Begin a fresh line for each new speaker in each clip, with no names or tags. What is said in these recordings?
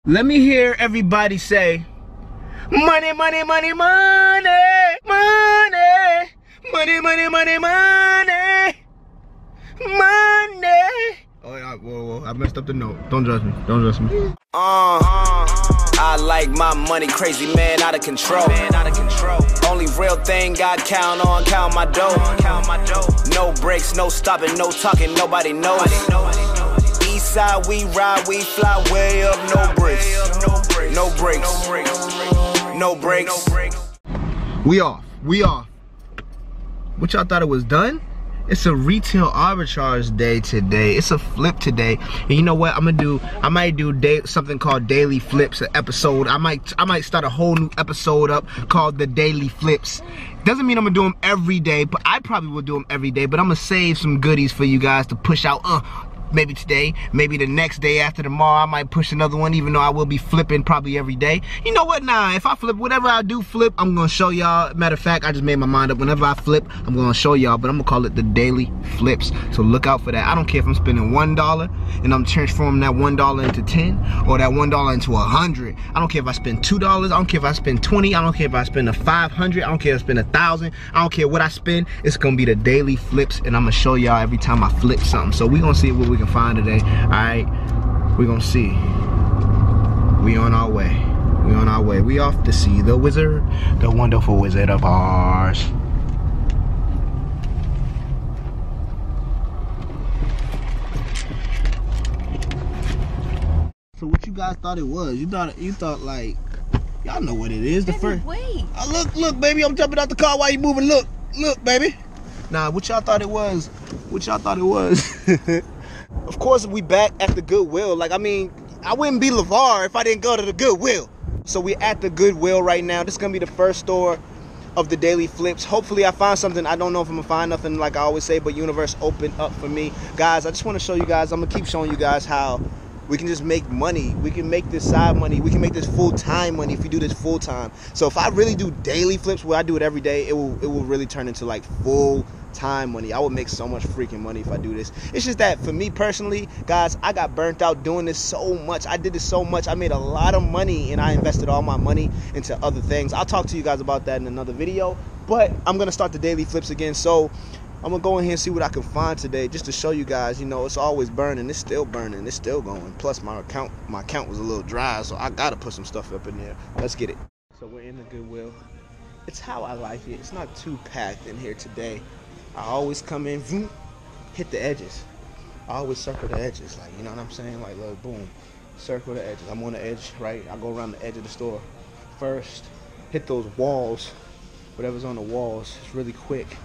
Let me hear everybody say, money, money, money, money, money, money, money, money, money, money. Oh yeah, whoa, I messed up the note. Don't judge me. Don't judge me.
I like my money, crazy man, out of control. Only real thing I count on, count my dough. No breaks, no stopping, no talking, nobody knows. East side, we ride, we fly way up, no breaks. No breaks. No breaks.
We off. What y'all thought it was done? It's a retail arbitrage day today. It's a flip today. And you know what I'm gonna do? I might do something called daily flips, an episode. I might start a whole new episode up called the daily flips. Doesn't mean I'm gonna do them every day, but I probably will do them every day. But I'm gonna save some goodies for you guys to push out. Maybe today, maybe the next day after tomorrow, I might push another one, even though I will be flipping probably every day. You know what? Nah, if I flip, whatever I do flip, I'm gonna show y'all. Matter of fact, I just made my mind up. Whenever I flip, I'm gonna show y'all, but I'm gonna call it the daily flips. So look out for that. I don't care if I'm spending $1 and I'm transforming that $1 into 10 or that $1 into 100. I don't care if I spend $2. I don't care if I spend 20. I don't care if I spend 500. I don't care if I spend 1,000. I don't care what I spend. It's gonna be the daily flips, and I'm gonna show y'all every time I flip something. So we gonna see what we can find today. All right, we're gonna see. We on our way. We off to see the wizard, the wonderful Wizard of Oz. So what you guys thought it was? You thought like, y'all know what it is. The first.
Wait.
Look, baby, I'm jumping out the car while you moving. Look, baby. Nah, what y'all thought it was? Of course, we back at the Goodwill. Like, I mean, I wouldn't be Lavar if I didn't go to the Goodwill. So we're at the Goodwill right now. This is gonna be the first store of the daily flips. Hopefully I find something. I don't know if I'm gonna find nothing, like I always say, but universe open up for me. Guys, I just wanna show you guys, I'm gonna keep showing you guys how we can just make money. We can make this side money. We can make this full-time money if we do this full-time. So if I really do daily flips where I do it every day, it will really turn into like full-time money. I would make so much freaking money if I do this. It's just that for me personally, guys, I got burnt out doing this so much. I did this so much. I made a lot of money and I invested all my money into other things. I'll talk to you guys about that in another video, but I'm gonna start the daily flips again. So I'm gonna go in here and see what I can find today, just to show you guys, you know, it's always burning. It's still burning. It's still going. Plus my account was a little dry, so I gotta put some stuff up in there. Let's get it. So we're in the Goodwill. It's how I like it. It's not too packed in here today. I always come in, vroom, hit the edges. I always circle the edges, like, you know what I'm saying? Like, little boom, circle the edges. I'm on the edge, right? I go around the edge of the store first, hit those walls, whatever's on the walls. It's really quick.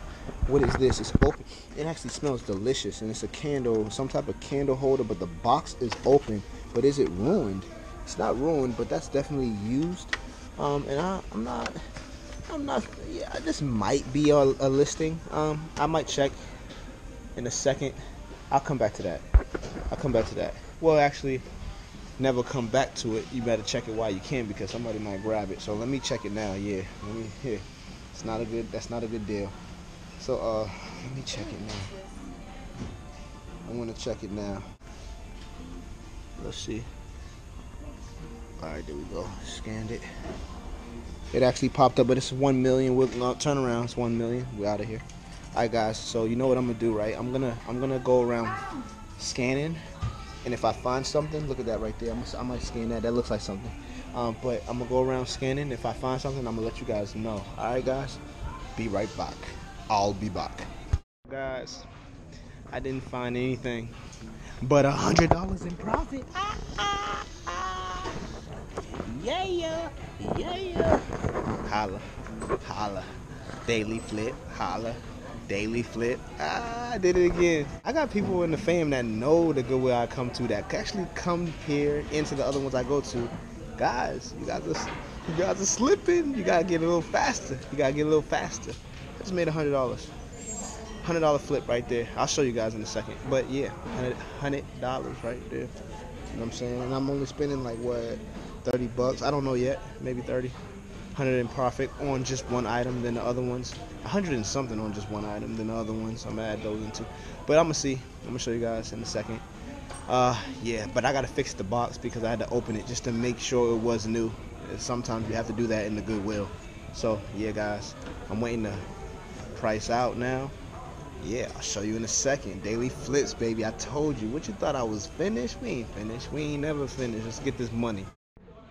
What is this? It's open. It actually smells delicious, and it's a candle, some type of candle holder, but the box is open. But is it ruined? It's not ruined, but that's definitely used. And I'm not, yeah, this might be a listing. I might check in a second. I'll come back to that. Well, actually, never come back to it. You better check it while you can, because somebody might grab it. So let me check it now. Yeah, here. That's not a good deal. So let me check it now. I want to check it now. Let's see. All right, there we go. Scanned it. It actually popped up, but it's 1 million. We'll turn around. It's 1 million. We're out of here. All right, guys. So you know what I'm gonna do, right? I'm gonna go around scanning, and if I find something, look at that right there. I might scan that. That looks like something. But I'm gonna go around scanning. If I find something, I'm gonna let you guys know. All right, guys. Be right back. I'll be back. Guys, I didn't find anything but $100 in profit. Yeah. Holla. Daily flip. Holla. Daily flip. I did it again. I got people in the fam that know the Goodwill I come to, that actually come here into the other ones I go to. Guys, you guys are slipping. You gotta get a little faster. I just made $100 flip right there. I'll show you guys in a second. But yeah, $100 right there. You know what I'm saying? And I'm only spending like what, 30 bucks? I don't know yet. Maybe 30. 100 in profit on just one item, then the other ones 100 and something on just one item, then the other ones I'm gonna add those into. But I'm gonna see. I'm gonna show you guys in a second. Yeah, but I gotta fix the box because I had to open it just to make sure it was new. Sometimes you have to do that in the Goodwill. So yeah, guys, I'm waiting to price out now. Yeah, I'll show you in a second. Daily flips, baby. I told you. What you thought I was finished? We ain't finished. We ain't never finished. Let's get this money.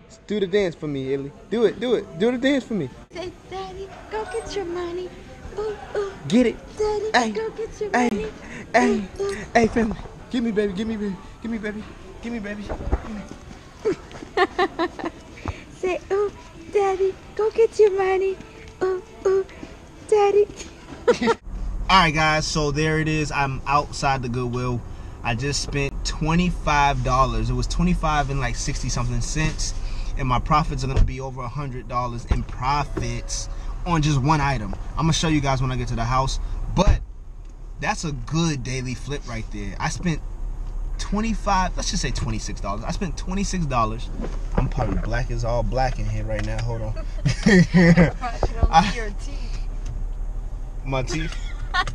Let's do the dance for me, Illy. Do it. Do it. Do the dance for me.
Say, Daddy, go get your money. Ooh, ooh.
Get it.
Daddy,
Ay,
go get your
ay,
money.
ay,
Ooh, ooh.
hey, family. Give me, baby. Give me, baby. Give me, baby. Give me, baby. Give me.
Say, ooh, Daddy, go get your money. Ooh, ooh, Daddy.
Alright guys, so there it is. I'm outside the Goodwill. I just spent $25. It was 25 and like 60 something cents, and my profits are gonna be over $100 in profits on just one item. I'm gonna show you guys when I get to the house, but that's a good daily flip right there. I spent 25, let's just say $26. I spent $26. I'm probably black as all black in here right now. Hold on.
Your teeth.
My teeth.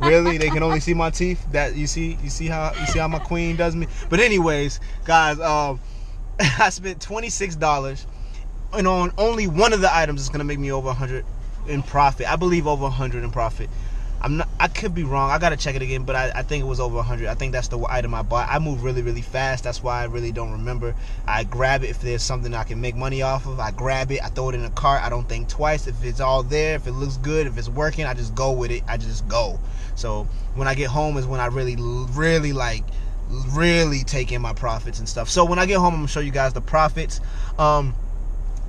Really? They can only see my teeth? That you see how my queen does me? But anyways, guys, I spent $26, and on only one of the items is gonna make me over 100 in profit. I believe over 100 in profit. I could be wrong. I gotta check it again, but I think it was over 100. I think that's the item I bought. I move really fast. That's why I really don't remember. I grab it if there's something I can make money off of. I grab it. I throw it in a cart. I don't think twice. If it's all there, if it looks good, if it's working, I just go with it. I just go. So when I get home is when I really take in my profits and stuff. So when I get home, I'm gonna show you guys the profits.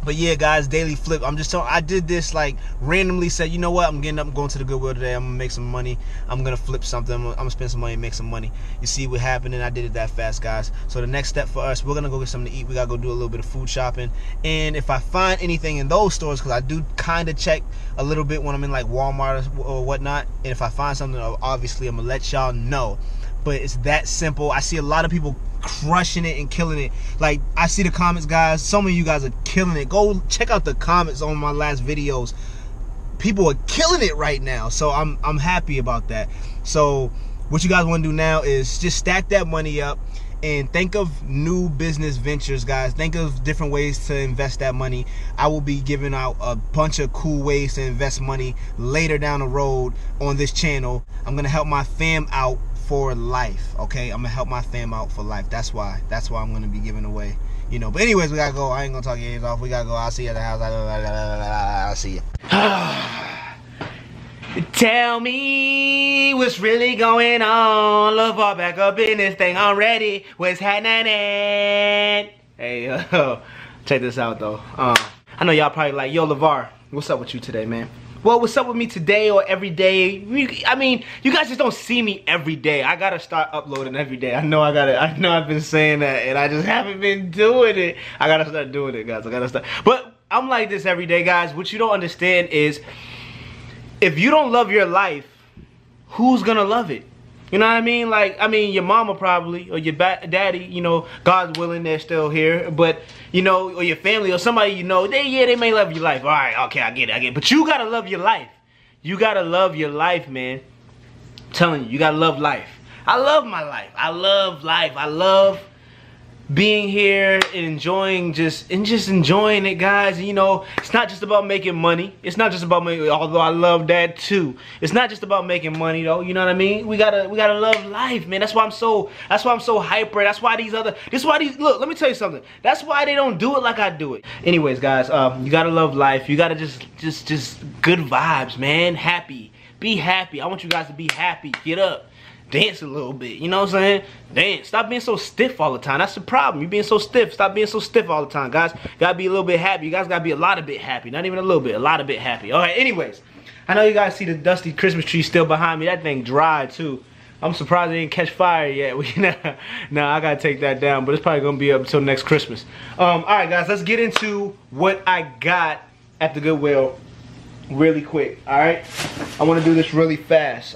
But yeah, guys, daily flip. I'm just telling. I did this like randomly. Said, you know what? I'm getting up, going to the Goodwill today. I'm gonna make some money. I'm gonna flip something. I'm gonna spend some money and make some money. You see what happened, and I did it that fast, guys. So the next step for us, we're gonna go get something to eat. We gotta go do a little bit of food shopping. And if I find anything in those stores, because I do kind of check a little bit when I'm in like Walmart or whatnot. And if I find something, obviously I'm gonna let y'all know. But it's that simple. I see a lot of people crushing it and killing it. Like, I see the comments, guys. Some of you guys are killing it. Go check out the comments on my last videos. People are killing it right now. So I'm happy about that. So what you guys want to do now is just stack that money up and think of new business ventures, guys. Think of different ways to invest that money. I will be giving out a bunch of cool ways to invest money later down the road on this channel. I'm gonna help my fam out for life. Okay, I'm gonna help my fam out for life. That's why I'm gonna be giving away, you know. But anyways, we gotta go. I ain't gonna talk your ears off. We gotta go. I'll see you at the house. I'll see you. Tell me what's really going on. Lavar back up in this thing already. What's happening? Hey, check this out though. I know y'all probably like, yo, Lavar, what's up with you today, man? Well, what's up with me today or every day? I mean, you guys just don't see me every day. I gotta start uploading every day. I know I've been saying that, and I just haven't been doing it. I gotta start doing it, guys. I gotta start. But I'm like this every day, guys. What you don't understand is, if you don't love your life, who's gonna love it? You know what I mean? Like, I mean, your mama probably, or your daddy, you know, God's willing, they're still here. But, you know, or your family, or somebody you know, they may love your life. All right, okay, I get it. But you gotta love your life. You gotta love your life, man. I'm telling you gotta love life. I love my life. I love life. I love being here and enjoying just enjoying it, guys. You know, it's not just about making money. It's not just about making, although I love that too. It's not just about making money though, you know what I mean? We gotta love life, man. That's why I'm so hyper. That's why these look, let me tell you something. That's why they don't do it like I do it. Anyways, guys, you gotta love life. You gotta just good vibes, man. Happy. Be happy. I want you guys to be happy. Get up. Dance a little bit, you know what I'm saying? Dance. Stop being so stiff all the time. That's the problem. You being so stiff. Stop being so stiff all the time, guys. Gotta be a little bit happy. You guys gotta be a lot of bit happy. Not even a little bit. A lot of bit happy. Alright, anyways. I know you guys see the dusty Christmas tree still behind me. That thing dry too. I'm surprised it didn't catch fire yet. Nah, I gotta take that down, but it's probably gonna be up until next Christmas. Alright, guys, let's get into what I got at the Goodwill really quick. Alright? I wanna do this really fast.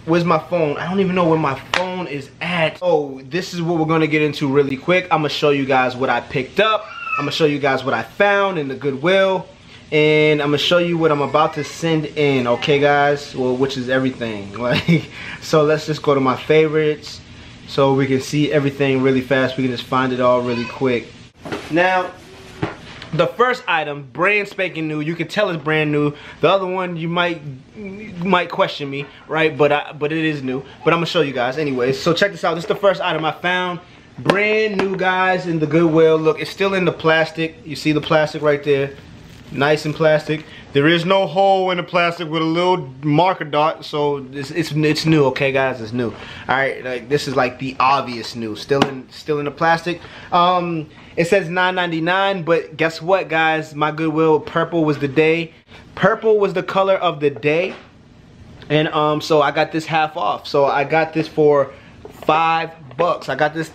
Where's my phone? I don't even know where my phone is at. Oh, this is what we're gonna get into really quick. I'm gonna show you guys what I picked up. I'm gonna show you guys what I found in the Goodwill. And I'm gonna show you what I'm about to send in, okay guys? Well, which is everything. Like, so let's just go to my favorites. so we can see everything really fast. We can just find it all really quick. Now, the first item, brand spanking new. You can tell it's brand new. The other one, you might question me, right? But it is new. But I'm gonna show you guys anyways. So check this out. This is the first item I found. Brand new, guys, in the Goodwill. Look, it's still in the plastic. You see the plastic right there. Nice and plastic. There is no hole in the plastic with a little marker dot, so it's new, okay, guys? It's new. All right, like this is like the obvious new. Still in the plastic. It says $9.99, but guess what, guys? My Goodwill, purple was the day. Purple was the color of the day, and so I got this half off. So I got this for $5. I got this.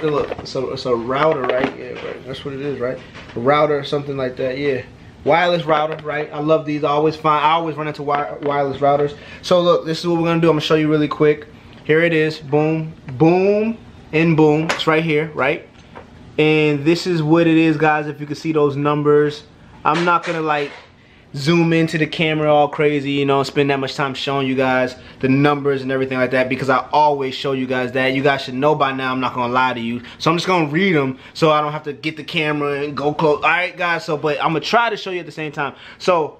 Look, so it's a router, right? Yeah, right. That's what it is, right? A router or something like that. Yeah. Wireless router, right? I love these. I always run into wireless routers. So look, this is what we're gonna do. I'm gonna show you really quick. Here it is. Boom, boom, and boom. It's right here, right? And this is what it is, guys. If you can see those numbers, I'm not gonna like zoom into the camera all crazy, you know, spend that much time showing you guys the numbers and everything like that, because I always show you guys that. You guys should know by now. I'm not gonna lie to you, so I'm just gonna read them so I don't have to get the camera and go close. All right, guys. So, but I'm gonna try to show you at the same time. So,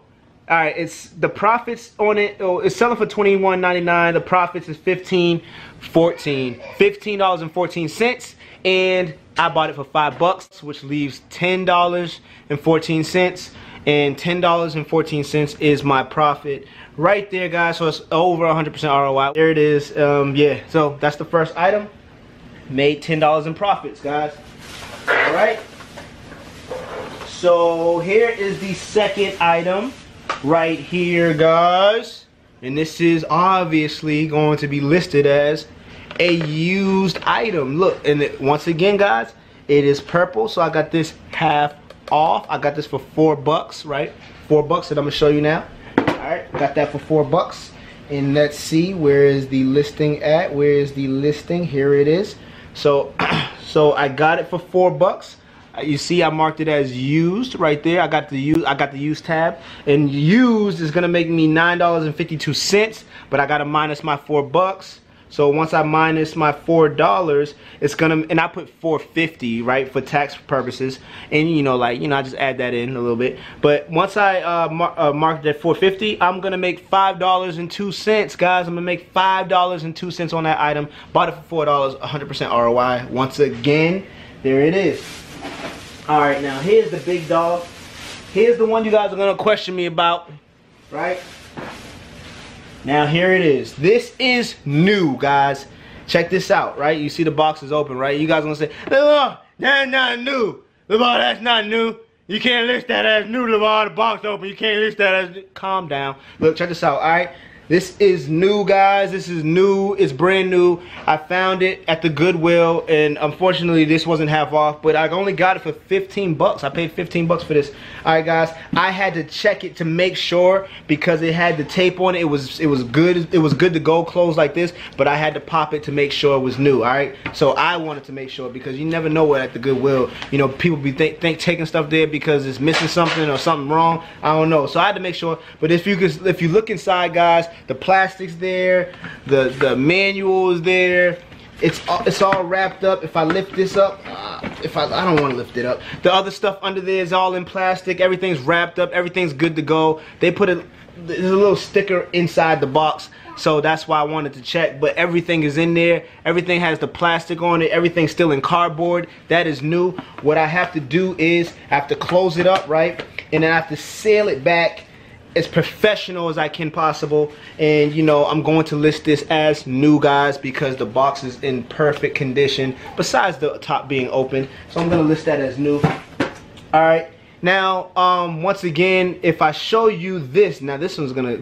all right, it's the profits on it. Oh, it's selling for $21.99. The profits is $15.14, and I bought it for $5, which leaves $10.14. And $10.14 is my profit right there, guys. So it's over 100% ROI. There it is. Yeah, so that's the first item. Made $10 in profits, guys. All right. So here is the second item right here, guys. And this is obviously going to be listed as a used item. Look, and once again, guys, it is purple. So I got this half off. I got this for $4, right? $4 that I'm gonna show you now. All right, got that for $4. And let's see, where is the listing at? Where is the listing? Here it is. So so I got it for $4. You see, I marked it as used right there. I got the used tab, and used is gonna make me $9.52, but I gotta minus my $4. So once I minus my $4, it's gonna, and I put $4.50, right, for tax purposes, and I just add that in a little bit. But once I marked it at $4.50, I'm gonna make $5.02, guys. I'm gonna make $5.02 on that item. Bought it for $4, 100% ROI. Once again, there it is. All right, now here's the big dog. Here's the one you guys are gonna question me about, right? Now here it is. This is new, guys. Check this out, right? You see the box is open, right? You guys gonna say, Lavar, that's not new. Lavar, that's not new. You can't list that as new, Lavar. The box open. You can't list that as new. Calm down. Look, check this out, all right? This is new, guys. This is new. It's brand new. I found it at the Goodwill, and unfortunately, this wasn't half off, but I only got it for $15. I paid $15 for this. All right, guys. I had to check it to make sure because it had the tape on it. It was good. It was good to go, closed like this, but I had to pop it to make sure it was new. All right. So I wanted to make sure because you never know what at the Goodwill. People be taking stuff there because it's missing something or something wrong. I don't know. So I had to make sure. But if you look inside, guys. The plastic's there, the manual is there. It's all wrapped up. If I lift this up, I don't want to lift it up. The other stuff under there is all in plastic. Everything's wrapped up. Everything's good to go. They put there's a little sticker inside the box, so that's why I wanted to check. But everything is in there. Everything has the plastic on it. Everything's still in cardboard. That is new. What I have to do is I have to close it up, right, and then I have to seal it back as professional as I can possible, and I'm going to list this as new, guys, because the box is in perfect condition besides the top being open. So I'm gonna list that as new. All right, now once again, if I show you this, now this one's gonna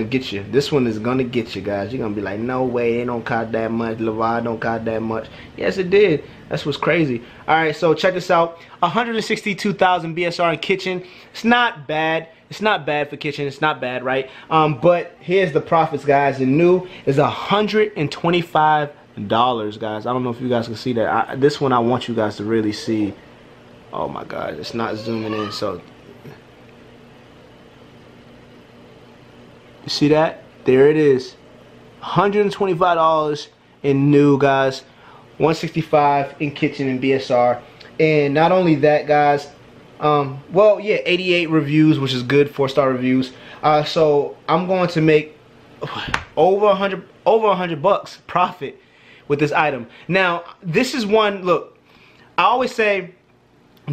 get you. This one is gonna get you, guys. You're gonna be like, no way, it don't cost that much. Lavar don't cost that much. Yes, it did. That's what's crazy. All right, so check this out. 162,000 BSR in kitchen. It's not bad. It's not bad for kitchen. It's not bad, right? But here's the profits, guys. The new is $125, guys. I don't know if you guys can see that. This one I want you guys to really see. Oh my God, it's not zooming in. So you see that? There it is. $125 in new, guys. 165 in kitchen and BSR. And not only that, guys, well, yeah, 88 reviews, which is good, 4-star reviews. So I'm going to make over 100 bucks profit with this item. Now, this is one, look, I always say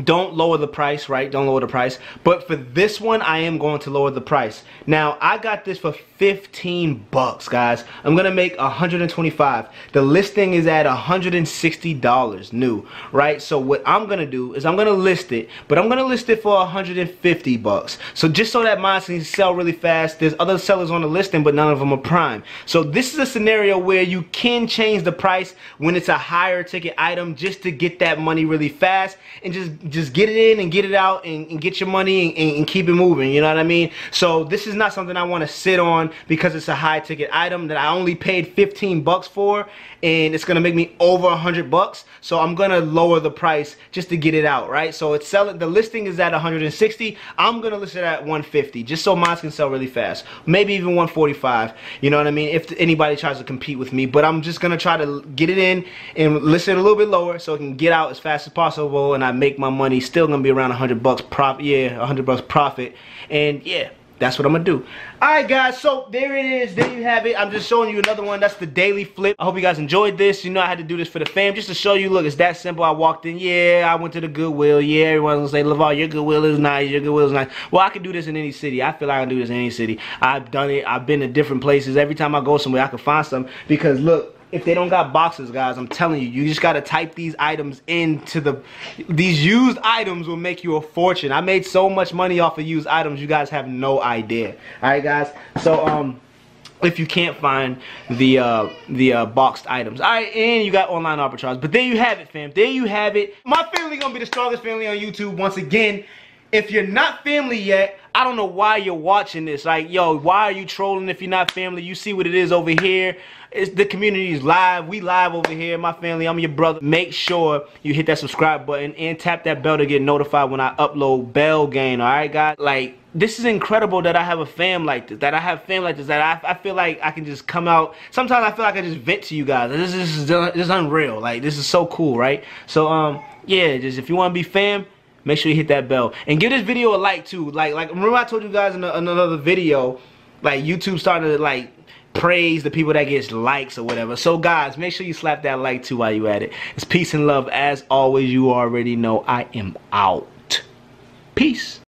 don't lower the price, right? Don't lower the price. But for this one, I am going to lower the price. Now, I got this for 15 bucks, guys. I'm gonna make 125. The listing is at $160 new, right? So what I'm gonna do is I'm gonna list it, but I'm gonna list it for 150 bucks. So just so that mine can sell really fast. There's other sellers on the listing, but none of them are prime. So this is a scenario where you can change the price when it's a higher ticket item, just to get that money really fast and just get it in and get it out and get your money and keep it moving, you know what I mean? So this is not something I want to sit on because it's a high ticket item that I only paid 15 bucks for, and it's gonna make me over 100 bucks. So I'm gonna lower the price just to get it out, right? So it's selling, the listing is at 160. I'm gonna list it at 150 just so mine can sell really fast, maybe even 145, you know what I mean, if anybody tries to compete with me. But I'm just gonna try to get it in and list it a little bit lower so it can get out as fast as possible, and I make my money. Still gonna be around 100 bucks profit. Yeah, 100 bucks profit. And yeah, that's what I'm gonna do. Alright guys, so there it is. There you have it. I'm just showing you another one. That's the daily flip. I hope you guys enjoyed this. You know I had to do this for the fam, just to show you, look, it's that simple. I walked in, yeah, I went to the Goodwill. Yeah, everyone's gonna say, Lavar, your Goodwill is nice, your Goodwill is nice. Well, I can do this in any city. I feel like I can do this in any city. I've done it. I've been to different places. Every time I go somewhere, I can find some, because look, if they don't got boxes, guys, I'm telling you, you just gotta type these items into these used items will make you a fortune. I made so much money off of used items, you guys have no idea. Alright guys, so if you can't find the boxed items. Alright, and you got online arbitrage. But there you have it, fam. There you have it. My family gonna be the strongest family on YouTube once again. If you're not family yet, I don't know why you're watching this. Like, yo, why are you trolling if you're not family? You see what it is over here. The community is live. We live over here. My family, I'm your brother. Make sure you hit that subscribe button and tap that bell to get notified when I upload bell gang. Alright, guys? Like, this is incredible that I have a fam like this. That I feel like I can just come out. Sometimes I feel like I just vent to you guys. This is unreal. Like, this is so cool, right? So, yeah, just if you want to be fam, make sure you hit that bell and give this video a like too. Like remember I told you guys in another video, like YouTube started to like praise the people that gets likes or whatever. So guys, make sure you slap that like too while you at it. It's peace and love as always. You already know I am out. Peace.